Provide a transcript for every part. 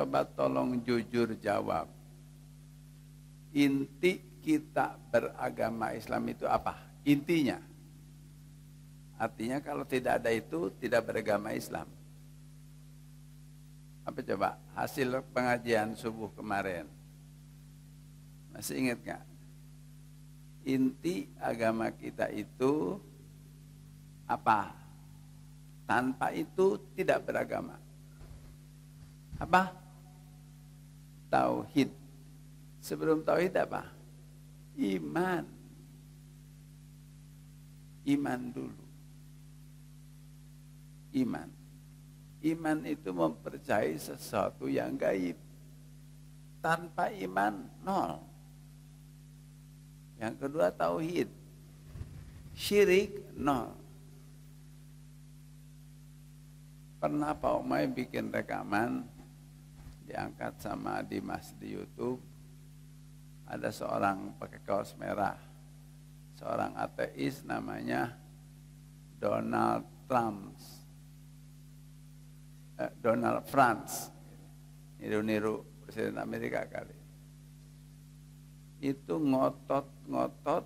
coba tolong jujur jawab. Inti kita beragama Islam itu apa? Intinya. Artinya kalau tidak ada itu, tidak beragama Islam. Apa coba? Hasil pengajian subuh kemarin. Masih ingat gak? Inti agama kita itu apa? Tanpa itu tidak beragama. Apa? Tauhid. Sebelum tauhid apa? Iman. Iman dulu. Iman. Iman itu mempercayai sesuatu yang gaib. Tanpa iman, nol. Yang kedua tauhid. Syirik, nol. Pernah Pak Umay bikin rekaman, diangkat sama Dimas di YouTube. Ada seorang pakai kaos merah, seorang ateis namanya Donald Franz, niru-niru Presiden Amerika kali. Itu ngotot-ngotot,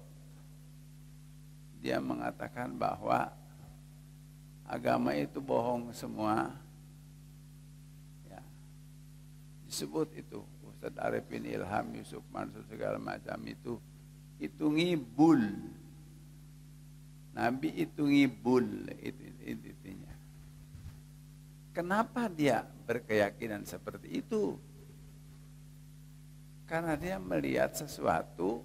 dia mengatakan bahwa agama itu bohong semua. Ya. Disebut itu Ustadz Arifin Ilham, Yusuf Mansur segala macam itu ngibul. Nabi itu ngibul, itu intinya. Kenapa dia berkeyakinan seperti itu? Karena dia melihat sesuatu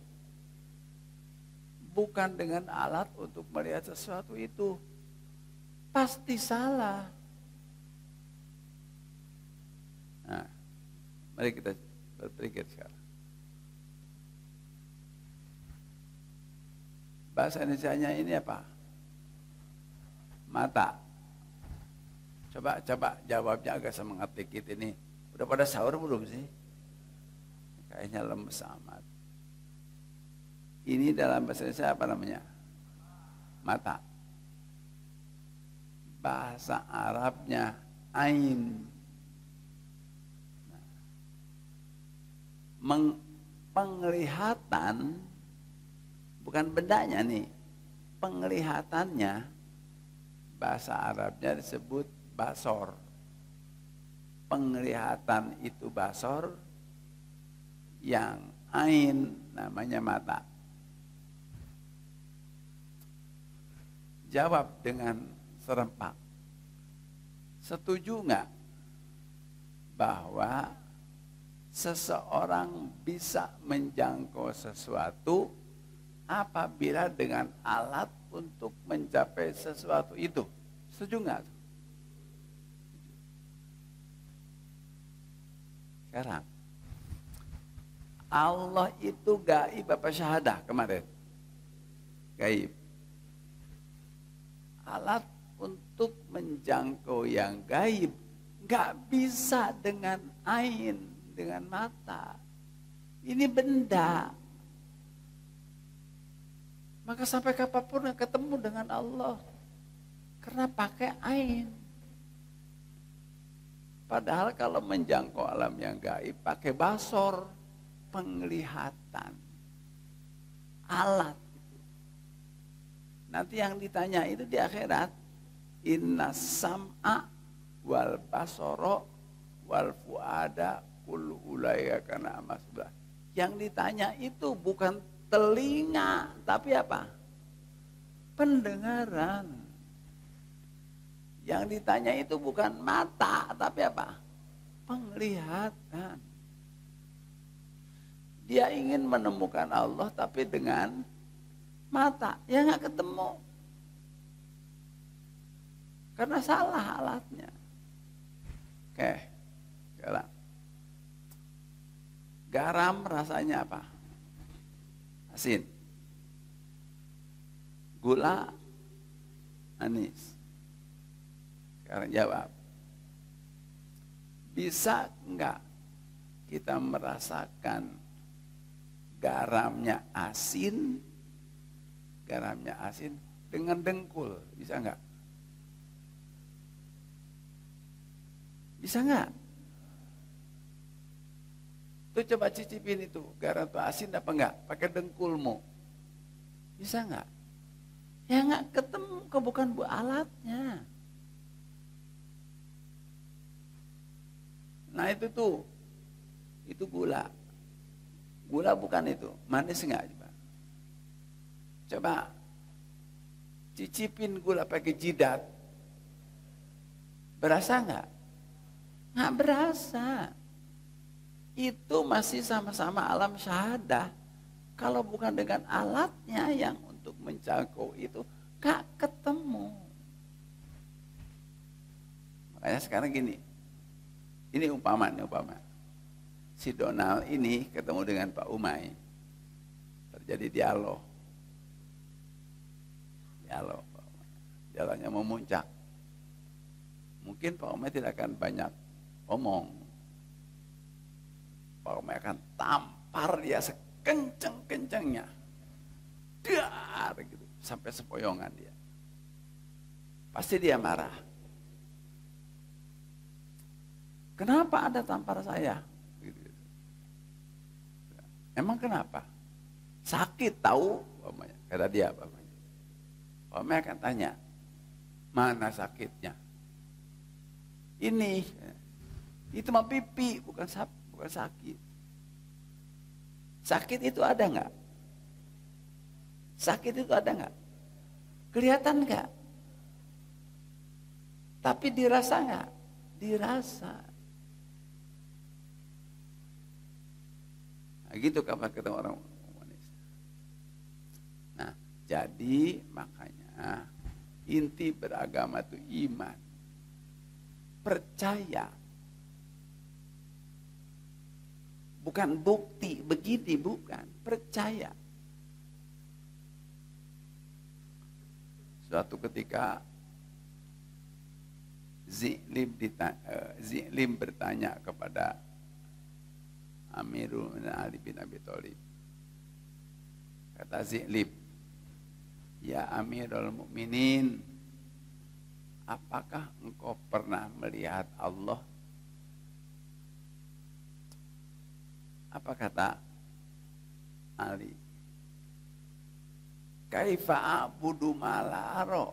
bukan dengan alat untuk melihat sesuatu itu. Pasti salah. Nah, mari kita berpikir sekarang. Bahasa Indonesianya ini apa? Mata. Coba jawabnya agak semangat dikit ini. Udah pada sahur belum sih? Kayaknya lemes amat. Ini dalam bahasa Indonesia apa namanya? Mata. Bahasa Arabnya ain. Penglihatan bukan bendanya nih. Penglihatannya bahasa Arabnya disebut basor. Penglihatan itu basor, yang ain namanya mata. Jawab dengan serempak. Setuju nggak bahwa seseorang bisa menjangkau sesuatu apabila dengan alat untuk mencapai sesuatu itu? Setuju nggak? Sekarang, Allah itu gaib apa syahadah kemarin? Gaib. Alat untuk menjangkau yang gaib nggak bisa dengan ain, dengan mata. Ini benda. Maka sampai kapanpun ketemu dengan Allah, karena pakai ain. Padahal kalau menjangkau alam yang gaib pakai basor, penglihatan, alat. Nanti yang ditanya itu di akhirat, inna sam'a wal basoro wal fuada kullu ulaika kana masbah. Yang ditanya itu bukan telinga, tapi apa? Pendengaran. Yang ditanya itu bukan mata, tapi apa? Penglihatan. Dia ingin menemukan Allah tapi dengan mata, ya nggak ketemu. Karena salah alatnya. Oke, sekarang. Garam rasanya apa? Asin. Gula, manis. Sekarang jawab. Bisa enggak kita merasakan garamnya asin dengan dengkul? Bisa enggak? Bisa enggak? Tuh coba cicipin itu, garam tuh asin apa enggak? Pakai dengkulmu. Bisa enggak? Ya enggak ketemu, bukan bu alatnya. Nah itu tuh, itu gula. Gula bukan itu, manis enggak? Coba cicipin gula pakai jidat. Berasa enggak? Enggak berasa. Itu masih sama-sama alam syahadah. Kalau bukan dengan alatnya yang untuk menjangkau itu, gak ketemu. Makanya sekarang gini, ini umpama. Si Donald ini ketemu dengan Pak Umay, terjadi dialognya memuncak. Mungkin Pak Umay tidak akan banyak omong. Pak Umay akan tampar dia sekenceng-kencengnya. Dar gitu, sampai sepoyongan dia. Pasti dia marah. Kenapa Anda tampar saya? Gitu. Emang kenapa? Sakit tahu? Kata dia. Pak Umay akan tanya, mana sakitnya? Ini, itu mah pipi, bukan sakit. Sakit itu ada nggak? Sakit itu ada nggak? Kelihatan nggak? Tapi dirasa nggak? Dirasa. Nah, gitu kapan ketemu orang humanis. Nah, jadi makanya inti beragama itu iman. Percaya. Bukan bukti, begini bukan, percaya. Suatu ketika Zi'lim bertanya kepada Amirul Mukminin Ali bin Abi Thalib. Kata Zi'lim, ya Amirul Mukminin, apakah engkau pernah melihat Allah? Apa kata Ali? Kaifa a'budu ma la ara?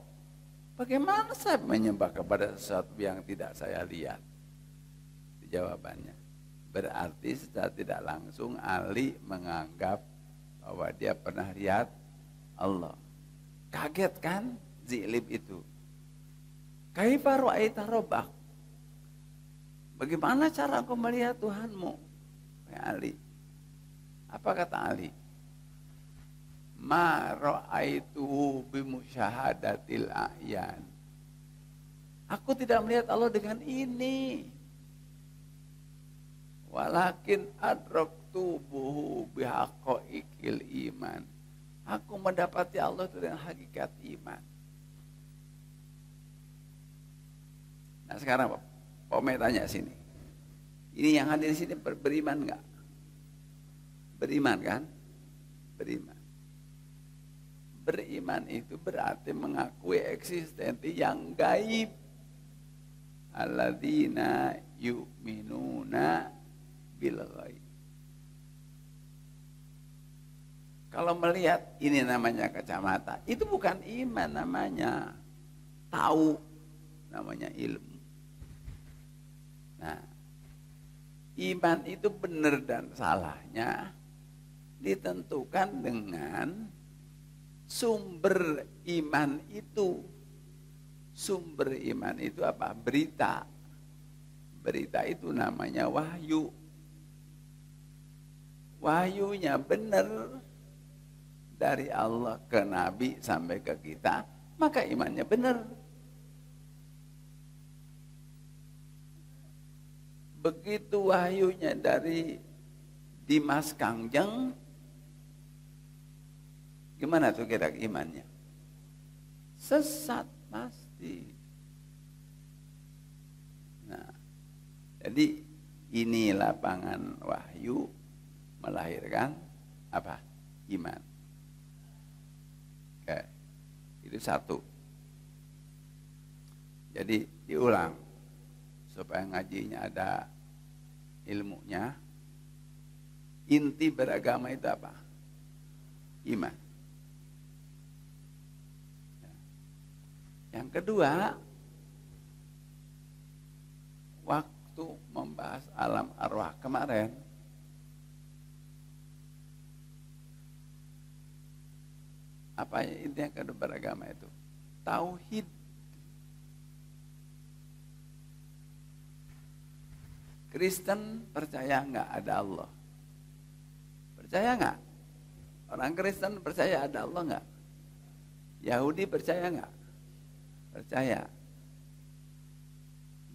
Bagaimana saya menyembah kepada sesuatu yang tidak saya lihat? Jawabannya, berarti secara tidak langsung Ali menganggap bahwa dia pernah lihat Allah. Kaget kan Zi'lim itu? Kaifa ra'aita rabbak? Bagaimana cara engkau melihat Tuhanmu? Ali. Apa kata Ali? Ma ra'aitu bimusyahadatil a'yan. Aku tidak melihat Allah dengan ini. Walakin adraktu buhu bihaqaiqil iman. Aku mendapati Allah itu dengan hakikat iman. Nah sekarang Pak Umay tanya sini. Ini yang hadir di sini beriman enggak? Beriman kan? Beriman. Beriman itu berarti mengakui eksistensi yang gaib. Alladzina yu'minuna bil ghaib. Kalau melihat ini namanya kacamata, itu bukan iman namanya. Tahu namanya ilmu. Nah, iman itu benar dan salahnya ditentukan dengan sumber iman itu. Sumber iman itu apa? Berita. Berita itu namanya wahyu. Wahyunya benar dari Allah ke Nabi sampai ke kita, maka imannya benar. Begitu wahyunya dari Dimas Kangjeng, gimana tuh kira imannya? Sesat pasti. Nah, jadi ini lapangan wahyu melahirkan apa? Iman. Oke, itu satu. Jadi diulang supaya ngajinya ada ilmunya. Inti beragama itu apa? Iman. Yang kedua, waktu membahas alam arwah kemarin, apa inti yang kedua beragama itu? Tauhid. Kristen percaya nggak ada Allah? Percaya nggak? Orang Kristen percaya ada Allah nggak? Yahudi percaya nggak? Percaya.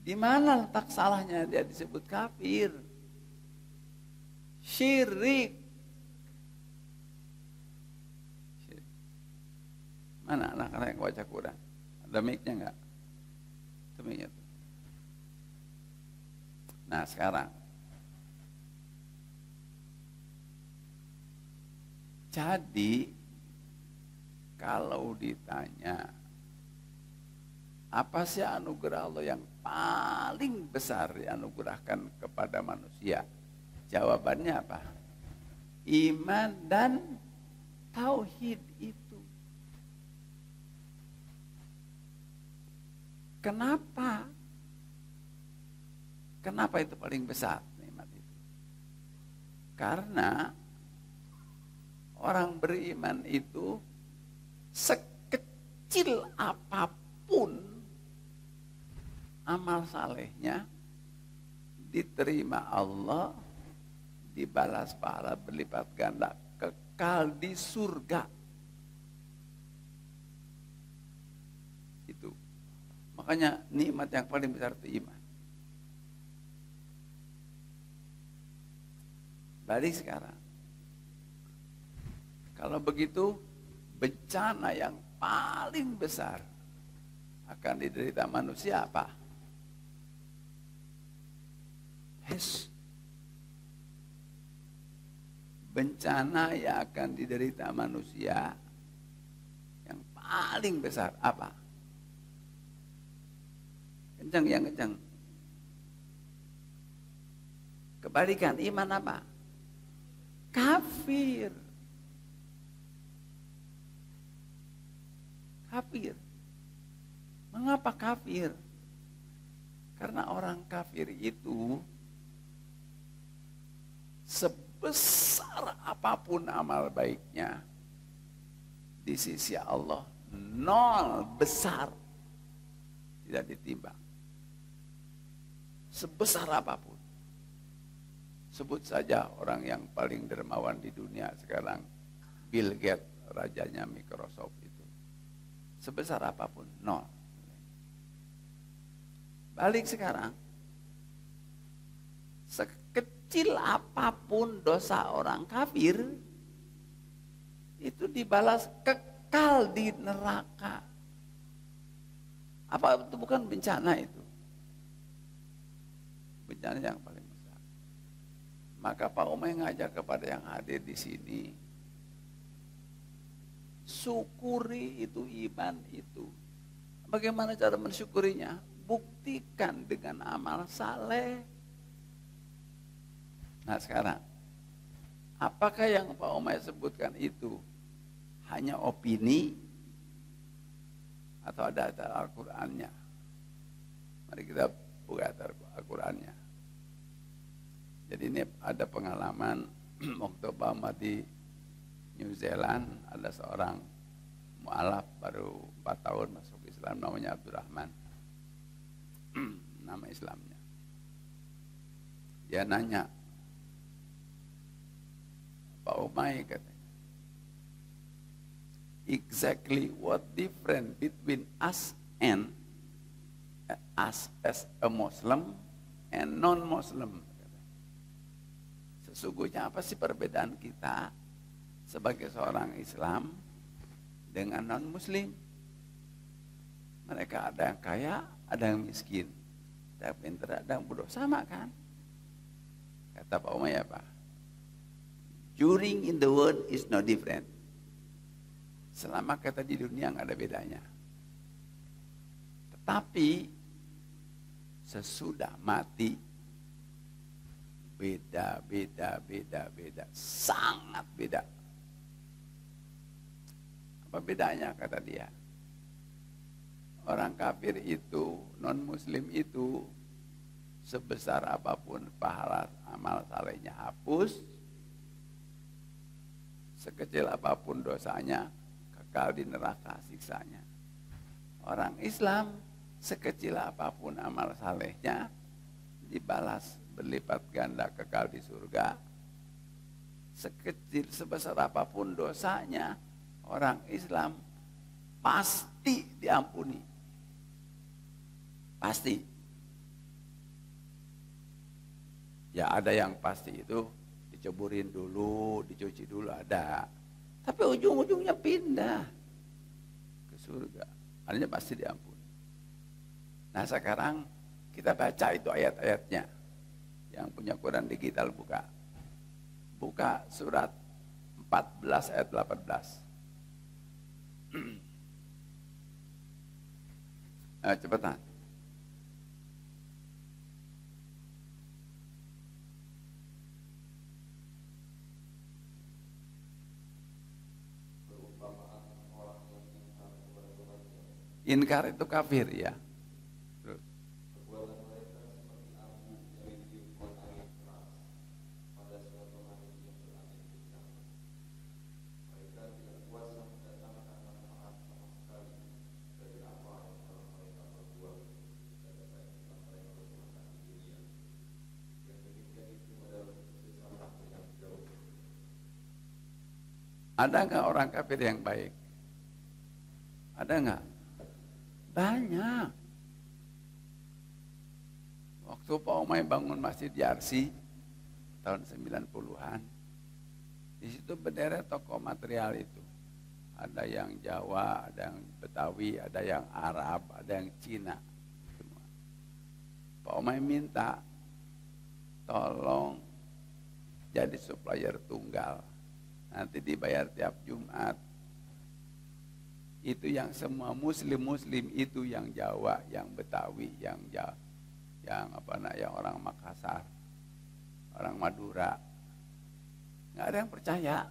Di mana letak salahnya dia disebut kafir? Syirik. Mana anak-anak yang baca Quran? Ada mic-nya nggak? Itu mic-nya tuh. Nah sekarang, jadi kalau ditanya, apa sih anugerah Allah yang paling besar dianugerahkan kepada manusia? Jawabannya apa? Iman dan tauhid itu. Kenapa? Kenapa itu paling besar nikmat itu? Karena orang beriman itu sekecil apapun amal salehnya diterima Allah, dibalas pahala berlipat ganda, kekal di surga. Itu. Makanya nikmat yang paling besar itu iman. Balik sekarang. Kalau begitu, bencana yang paling besar akan diderita manusia apa? Bencana yang akan diderita manusia yang paling besar apa? Kencang yang kencang. Kebalikan iman apa? Kafir. Kafir. Mengapa kafir? Karena orang kafir itu sebesar apapun amal baiknya di sisi Allah nol besar, tidak ditimbang. Sebesar apapun. Sebut saja orang yang paling dermawan di dunia sekarang, Bill Gates, rajanya Microsoft itu. Sebesar apapun, nol. Balik sekarang, sekecil apapun dosa orang kafir, itu dibalas kekal di neraka. Apa itu bukan bencana itu? Bencana yang paling besar. Maka Pak Umay ngajak kepada yang hadir di sini, syukuri itu iman itu. Bagaimana cara mensyukurinya? Buktikan dengan amal saleh. Nah sekarang, apakah yang Pak Umay sebutkan itu hanya opini atau ada Al-Qur'annya? Mari kita buka Al-Qur'annya. Jadi ini ada pengalaman waktu Obama di New Zealand, ada seorang mu'alaf baru 4 tahun masuk Islam, namanya Abdurrahman. Nama Islamnya. Dia nanya, Pak Umay katanya, exactly what difference between us and us as a Muslim and non-Muslim? Sesungguhnya apa sih perbedaan kita sebagai seorang Islam dengan non-Muslim? Mereka ada yang kaya, ada yang miskin, ada yang pintar, ada yang bodoh, sama kan? Kata Pak Umay apa? During in the world is no different. Selama kita di dunia nggak ada bedanya. Tetapi sesudah mati Beda, sangat beda. Apa bedanya kata dia? Orang kafir itu, non muslim itu, sebesar apapun pahala amal salehnya hapus, sekecil apapun dosanya kekal di neraka siksanya. Orang Islam sekecil apapun amal salehnya dibalas berlipat ganda kekal di surga. Sekecil sebesar apapun dosanya, orang Islam pasti diampuni. Pasti. Ya ada yang pasti itu diceburin dulu, dicuci dulu ada. Tapi ujung-ujungnya pindah ke surga. Artinya pasti diampuni. Nah sekarang kita baca itu ayat-ayatnya. Yang punya Quran digital buka. Buka surat 14 ayat 18. Cepetan. Inkar itu kafir ya. Terus. Ada nggak orang kafir yang baik? Ada nggak? Banyak. Waktu Pak Umay bangun masjid Yarsi tahun 90-an, di situ berderet toko material itu. Ada yang Jawa, ada yang Betawi, ada yang Arab, ada yang Cina. Semua. Pak Umay minta tolong jadi supplier tunggal. Nanti dibayar tiap Jumat. Itu yang semua muslim itu yang Jawa, yang Betawi, yang orang Makassar, orang Madura. Nggak ada yang percaya.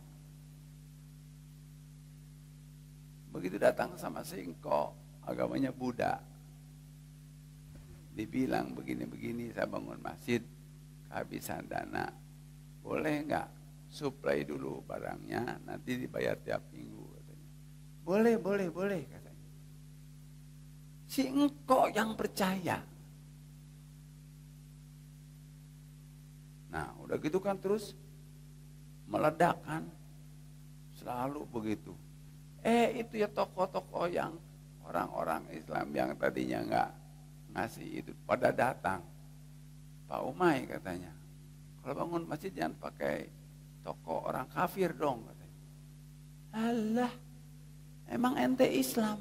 Begitu datang sama Singko, agamanya Buddha. Dibilang begini-begini, saya bangun masjid, kehabisan dana. Boleh nggak supply dulu barangnya, nanti dibayar tiap minggu. Boleh katanya. Si engkau yang percaya. Nah udah gitu kan terus meledak kan. Selalu begitu. Itu ya tokoh-tokoh yang orang-orang Islam yang tadinya nggak ngasih itu pada datang. Pak Umay katanya, kalau bangun masjid jangan pakai tokoh orang kafir dong katanya. Alah, emang ente Islam?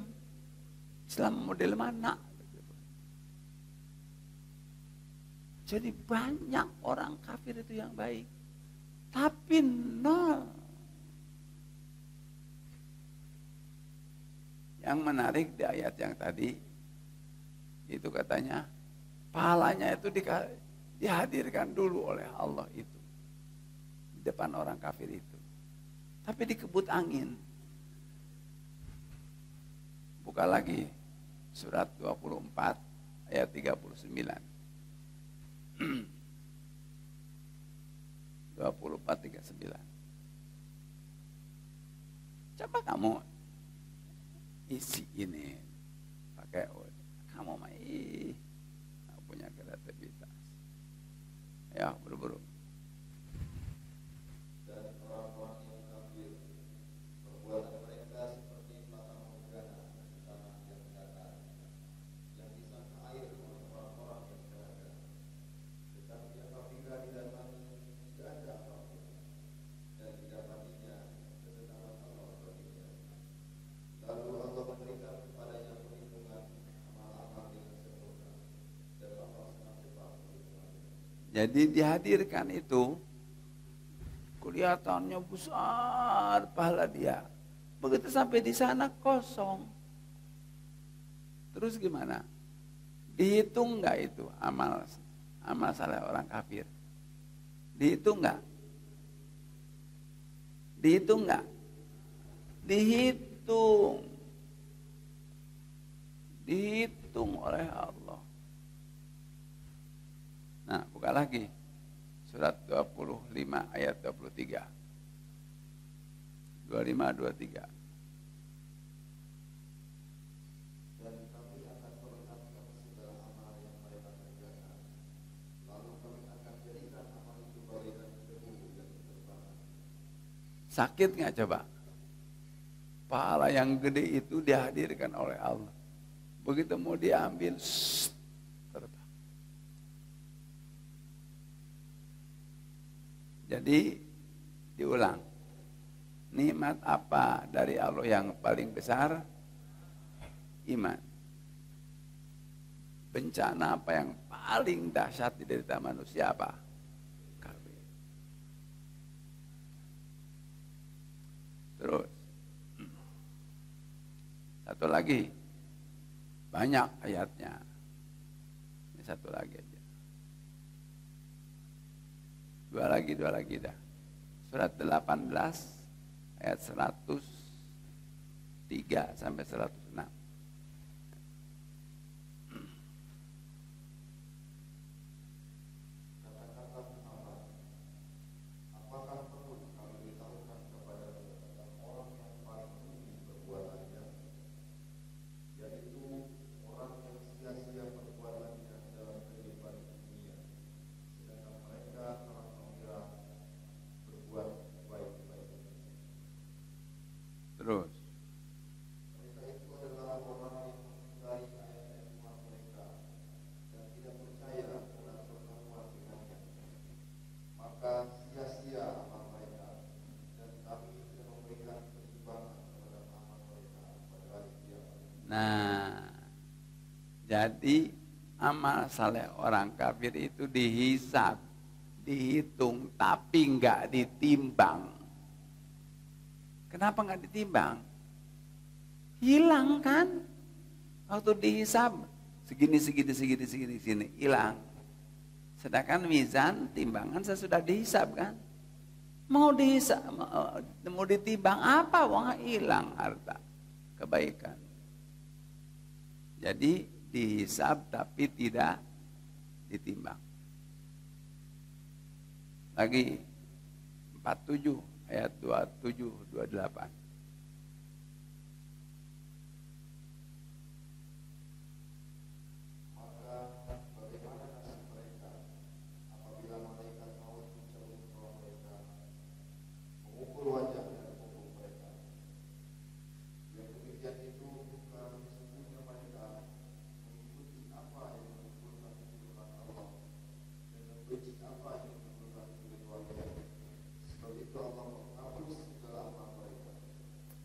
Islam model mana? Jadi banyak orang kafir itu yang baik. Tapi nol. Yang menarik di ayat yang tadi, itu katanya, pahalanya itu dihadirkan dulu oleh Allah itu. Di depan orang kafir itu. Tapi dikebut angin. Buka lagi surat 24 ayat 39. 24:39. Coba kamu isi ini pakai kamu mah punya kreativitas. Ya, buru-buru. Jadi dihadirkan itu kelihatannya besar pahala dia. Begitu sampai di sana kosong. Terus gimana? Dihitung nggak itu amal saleh orang kafir? Dihitung nggak? Dihitung nggak? Dihitung. Dihitung oleh Allah. Nah, buka lagi. Surat 25 ayat 23. 25-23. Sakit nggak coba? Pahala yang gede itu dihadirkan oleh Allah. Begitu mau diambil, terbang. Jadi diulang. Nikmat apa dari Allah yang paling besar? Iman. Bencana apa yang paling dahsyat di derita manusia apa? Kafir. Terus. Satu lagi. Banyak ayatnya. Ini satu lagi aja. Dua lagi dah. Surat 18 ayat 103 sampai 106. Terus. Nah, jadi amal saleh orang kafir itu dihisab, dihitung, tapi nggak ditimbang. Kenapa nggak ditimbang? Hilang kan? Waktu dihisab segini, hilang. Sedangkan mizan, timbangan sesudah dihisab kan? Mau dihisab, mau ditimbang apa? Wah, hilang harta kebaikan. Jadi dihisab tapi tidak ditimbang. Lagi 47 ayat 27-28.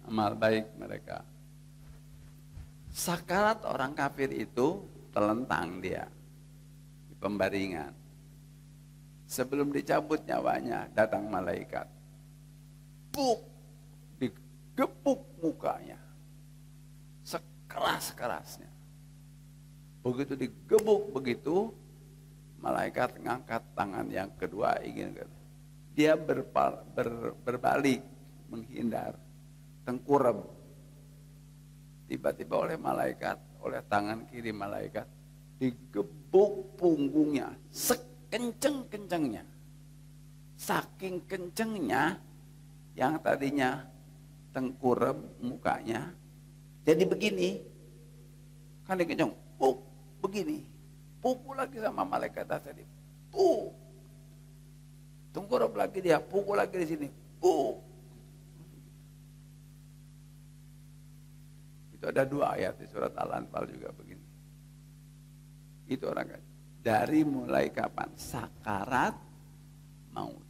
Amal baik mereka. Sakarat orang kafir itu telentang dia di pembaringan. Sebelum dicabut nyawanya datang malaikat. Buk, digepuk mukanya. Sekeras-kerasnya. Begitu digebuk begitu, malaikat ngangkat tangan yang kedua ingin dia berbalik menghindar. Tengkurap. Tiba-tiba oleh malaikat, oleh tangan kiri malaikat, digebuk punggungnya sekenceng-kencengnya. Saking kencengnya, yang tadinya tengkurap mukanya, jadi begini. Kan dikenceng, begini. Pukul lagi sama malaikat tadi. Tengkurap lagi dia, pukul lagi di sini. Itu ada 2 ayat di surat Al-Anfal juga begini. Itu orang kan. Dari mulai kapan? Sakarat maut.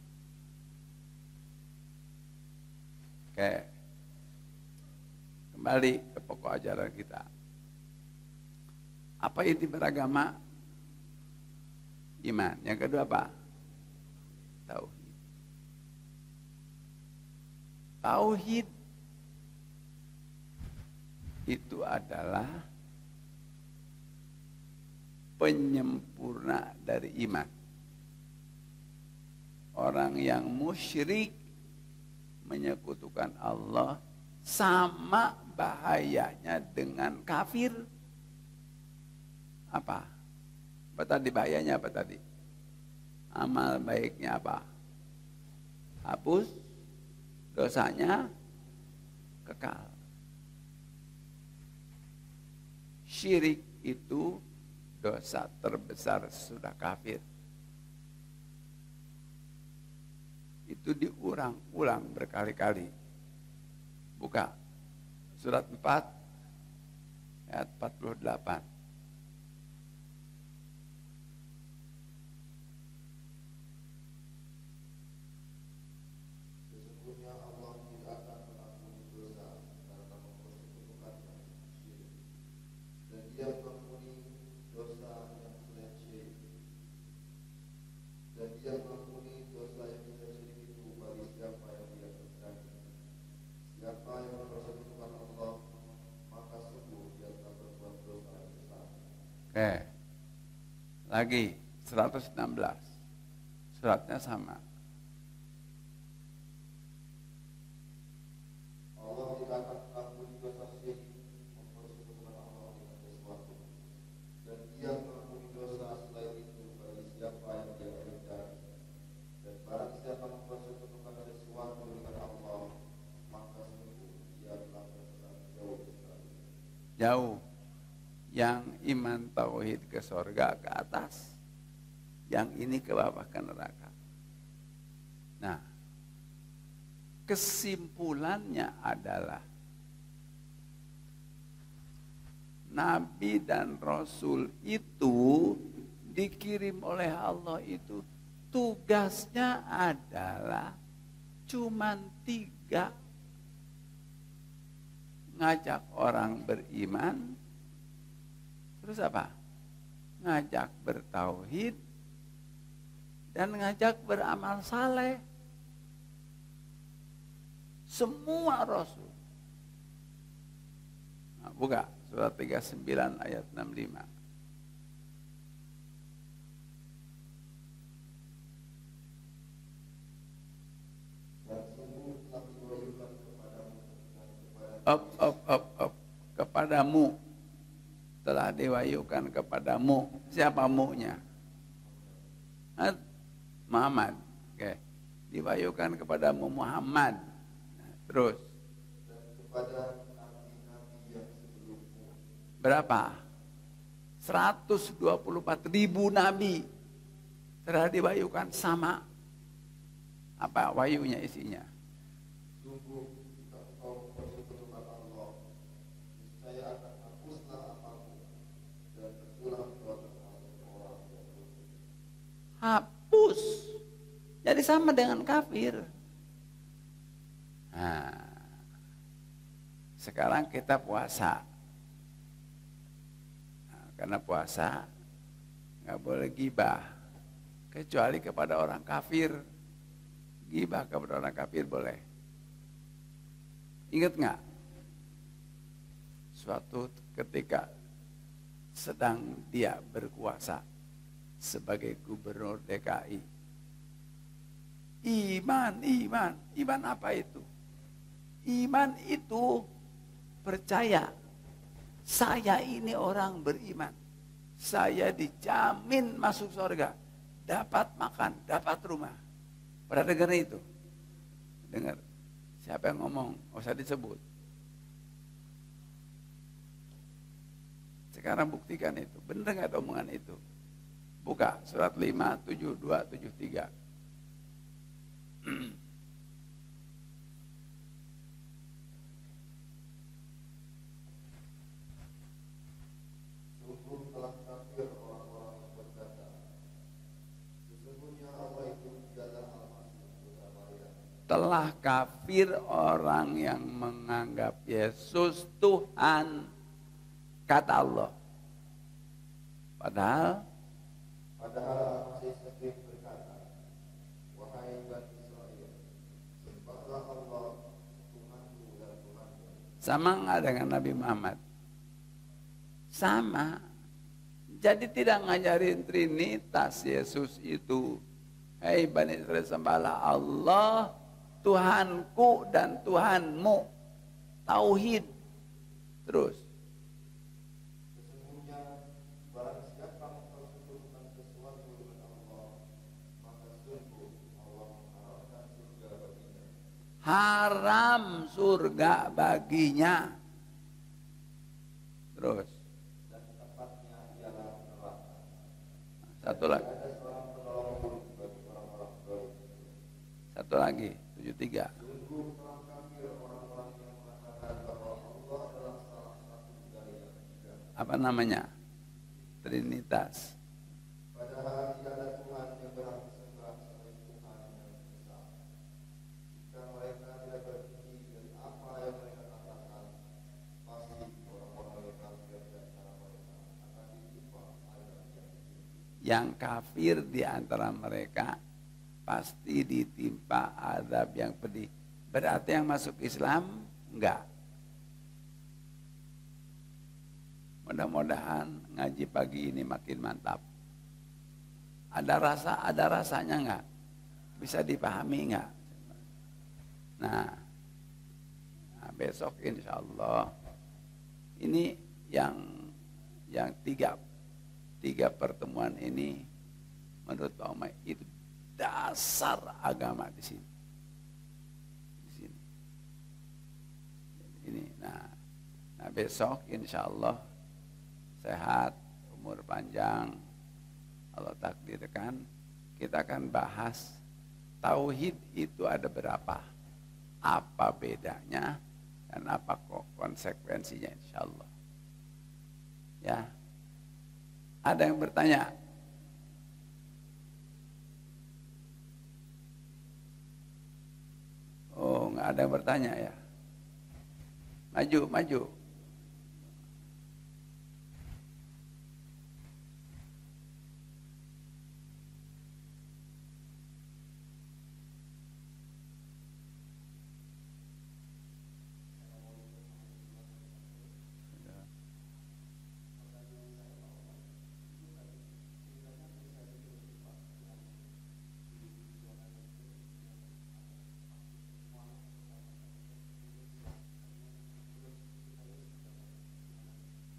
Oke. Kembali ke pokok ajaran kita. Apa inti beragama? Iman. Yang kedua apa? Tauhid. Tauhid itu adalah penyempurna dari iman. orang yang musyrik menyekutukan Allah sama bahayanya dengan kafir. Apa? Apa tadi bahayanya apa tadi? Amal baiknya apa? Hapus, dosanya kekal. Syirik itu dosa terbesar sudah kafir. Itu diulang-ulang berkali-kali. Buka surat 4 ayat 48. Sesungguhnya Allah tidak akan mengampuni dosa karena mempersekutukannya syirik, dan Dia mengampuni dosa yang selain syirik, dan Dia mengampuni dosa yang selain syirik itu bagi siapa yang Dia kehendaki. Siapa yang mempersekutukan Allah, maka sungguh dia telah berbuat dosa yang besar. Oke. Lagi 116. Suratnya sama. Allah tidak akan mengampuni dosa syirik, mempersekutukan Allah dengan sesuatu, dan Dia mengampuni dosa selain itu bagi siapa yang Dia kehendaki. Dan barang siapa mempersekutukan sesuatu dengan Allah, maka sungguh dia telah bersesat jauh sekali. Jauh. Yang iman tauhid ke surga ke atas, yang ini ke bawah ke neraka. Nah, kesimpulannya adalah Nabi dan Rasul itu dikirim oleh Allah itu tugasnya adalah cuman 3. Ngajak orang beriman, terus apa? Ngajak bertauhid, dan ngajak beramal saleh. Semua Rasul. Nah, buka surat 39 ayat 65. Dan sungguh telah diwahyukan kepadamu dan Op. Kepadamu. Telah diwahyukan kepadamu. Siapa mu-nya? Muhammad. Oke. Diwahyukan kepadamu Muhammad. Nah, terus. dan kepada nabi-nabi yang sebelummu. Berapa? 124.000 nabi telah diwahyukan sama. Apa wahyunya isinya? Sungguh jika engkau mempersekutukan Allah, niscaya akan hapuslah amalmu dan tersulam kau termasuk orang yang rugi. Hapus. Jadi sama dengan kafir. Nah, sekarang kita puasa. Nah, karena puasa nggak boleh gibah kecuali kepada orang kafir. Gibah kepada orang kafir boleh. Ingat nggak? Suatu ketika sedang dia berkuasa sebagai gubernur DKI. Iman apa itu? Iman itu percaya saya ini orang beriman. Saya dijamin masuk surga, dapat makan, dapat rumah. Pernah dengar itu? Dengar. Siapa yang ngomong? Nggak usah disebut. Sekarang buktikan itu. Benar nggak omongan itu? Buka surat 5, 72, 73. Sungguh telah kafir orang-orang yang berkata, sesungguhnya Allah itu tidaklah Al-Masih putra Maryam. Telah kafir orang yang menganggap Yesus Tuhan, kata Allah. Padahal Al-Masih sendiri berkata, wahai Bani Israel, sembahlah Allah, Tuhanku dan Tuhanmu. sama nggak dengan Nabi Muhammad? Sama. Jadi tidak ngajarin Trinitas Yesus itu. Hei Bani Israel, sembahlah Allah, Tuhanku dan Tuhanmu. Tauhid. Terus. Sesungguhnya barang siapa mempersekutukan sesuatu dengan Allah, maka sungguh Allah mengharamkan surga baginya. Haram surga baginya. Terus. Dan tempatnya ialah neraka. Satu lagi. Tidak ada seorang penolong pun bagi orang-orang zalim. Satu lagi. 73. Sungguh telah kafir orang-orang yang mengatakan bahwa Allah adalah salah satu dari yang tiga. Apa namanya? Trinitas. Padahal tidak ada Tuhan yang berhak disembah selain Tuhan yang esa. Jika mereka tidak berhenti dari apa yang mereka katakan, pasti orang-orang yang kafir di antara mereka akan ditimpa azab yang tinggi. Yang kafir di antara mereka pasti ditimpa azab yang pedih. Berarti yang masuk Islam enggak. Mudah-mudahan ngaji pagi ini makin mantap. Ada rasanya enggak? Bisa dipahami enggak? Nah, besok insya Allah ini yang tiga pertemuan ini menurut Pak Umay itu dasar agama di sini. Ini, nah besok insya Allah sehat, umur panjang, Allah takdirkan kita akan bahas tauhid itu ada berapa, apa bedanya dan apa konsekuensinya insya Allah. Ya, ada yang bertanya? Oh, nggak ada yang bertanya ya. Maju.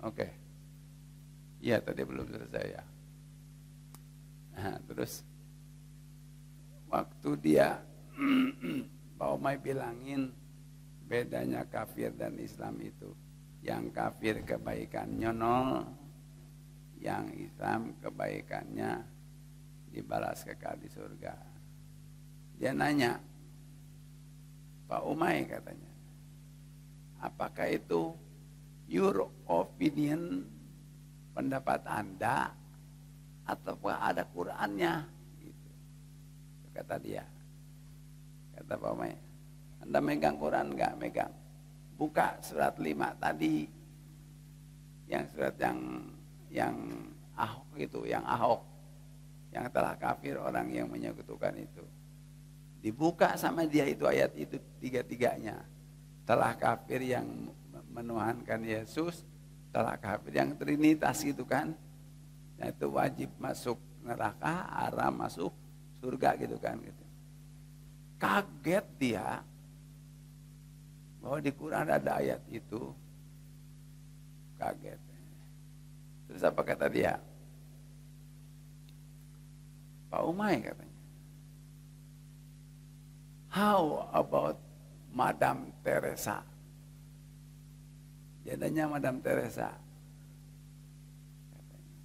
Oke. Iya, tadi belum selesai ya. Nah, terus waktu dia Pak Umay bilangin bedanya kafir dan Islam itu, yang kafir kebaikannya nol, yang Islam kebaikannya dibalas kekal di surga. Dia nanya, Pak Umay katanya, apakah itu your opinion, pendapat Anda, atau ada Qurannya? Gitu. Kata dia. Kata Pak Umay, Anda megang Quran enggak? Megang. Buka surat 5 tadi. Yang surat yang Ahok itu, yang Ahok. Yang telah kafir orang yang menyekutukan itu. Dibuka sama dia itu ayat itu tiga-tiganya. Telah kafir yang menuhankan Yesus, telah kafir yang Trinitas gitu kan. Nah, itu wajib masuk neraka, haram masuk surga gitu kan gitu. Kaget dia bahwa di Quran ada ayat itu. Kaget. Terus apa kata dia? Pak Umay katanya, how about Madam Teresa? Jadinya Madam Teresa. Katanya.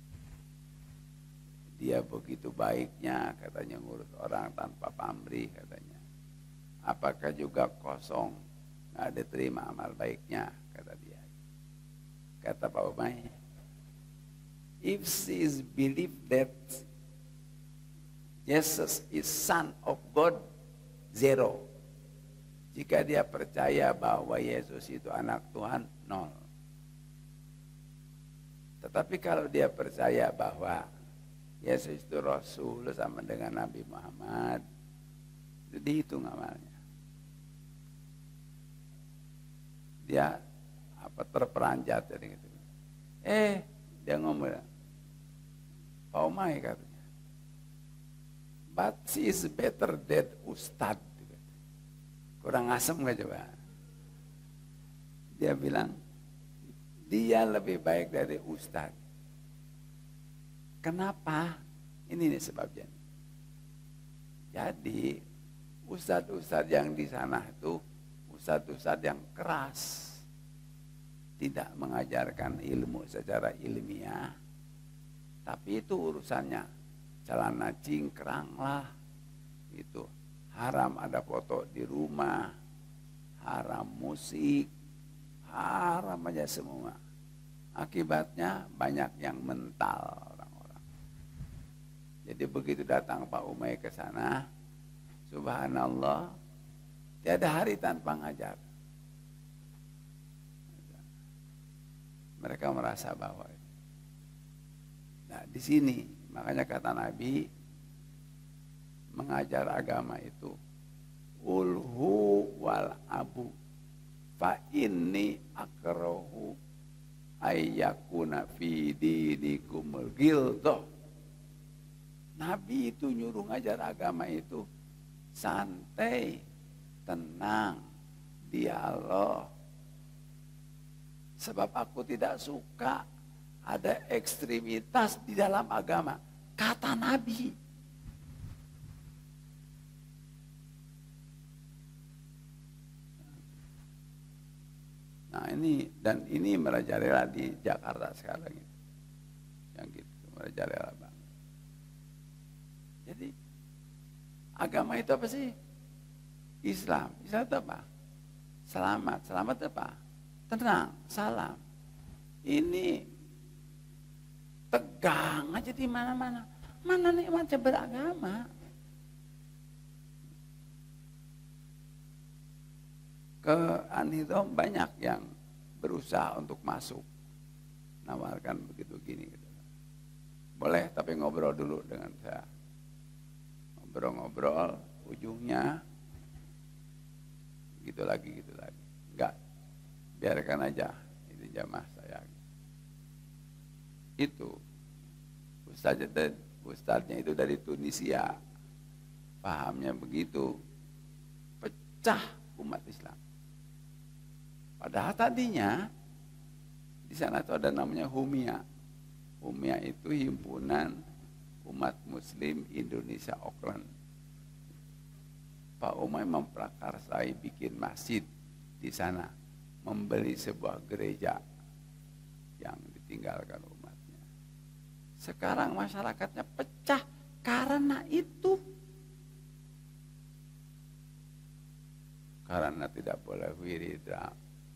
Dia begitu baiknya katanya ngurus orang tanpa pamrih katanya. Apakah juga kosong, nggak diterima amal baiknya, kata dia. Kata Pak Umay, if she is believe that Jesus is Son of God, 0. Jika dia percaya bahwa Yesus itu anak Tuhan, 0. Tetapi kalau dia percaya bahwa Yesus itu Rasul sama dengan Nabi Muhammad, itu dihitung amalnya. Dia terperanjat jadi gitu. Dia ngomong, Pak Umay katanya, but she is better than Ustad. Kurang asem gak coba? Dia bilang, dia lebih baik dari Ustad. Kenapa? Ini nih sebabnya. Jadi ustadz-ustadz yang di sana itu ustadz-ustadz yang keras, tidak mengajarkan ilmu secara ilmiah, tapi itu urusannya celana cingkrang lah, itu haram ada foto di rumah, haram musik, haram aja semua. Akibatnya banyak yang mental orang-orang. Jadi begitu datang Pak Umay ke sana, subhanallah, tiada hari tanpa ngajar. Mereka merasa bahwa, nah di sini makanya kata Nabi, mengajar agama itu ulhu wal abu fa inni akrahu ayyakuna fi dinikumul ghildah. Nabi itu nyuruh ngajar agama itu santai, tenang, dialog. Sebab aku tidak suka ada ekstremitas di dalam agama, kata Nabi. Nah ini merajalela di Jakarta sekarang itu. Yang gitu, merajalela banget. Jadi agama itu apa sih? Islam. Islam itu apa? Selamat. Selamat itu apa? Tenang, salam. Ini tegang aja di mana-mana. Mana nikmatnya beragama? Ke Anhidom banyak yang berusaha untuk masuk, nawarkan begitu gini gitu. Boleh, tapi ngobrol dulu dengan saya. Ngobrol-ngobrol, ujungnya gitu lagi. Enggak, biarkan aja, ini jamaah saya. Itu ustadznya itu dari Tunisia, pahamnya begitu, pecah umat Islam. Padahal tadinya di sana itu ada namanya Humia. Humia itu himpunan umat Muslim Indonesia Auckland. Pak Umay memprakarsai bikin masjid di sana, membeli sebuah gereja yang ditinggalkan umatnya. Sekarang masyarakatnya pecah karena itu. Karena tidak boleh wirid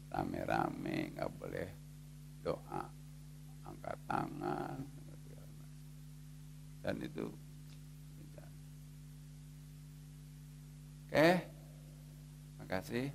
rame-rame, nggak boleh doa, angkat tangan, dan itu. Oke, makasih.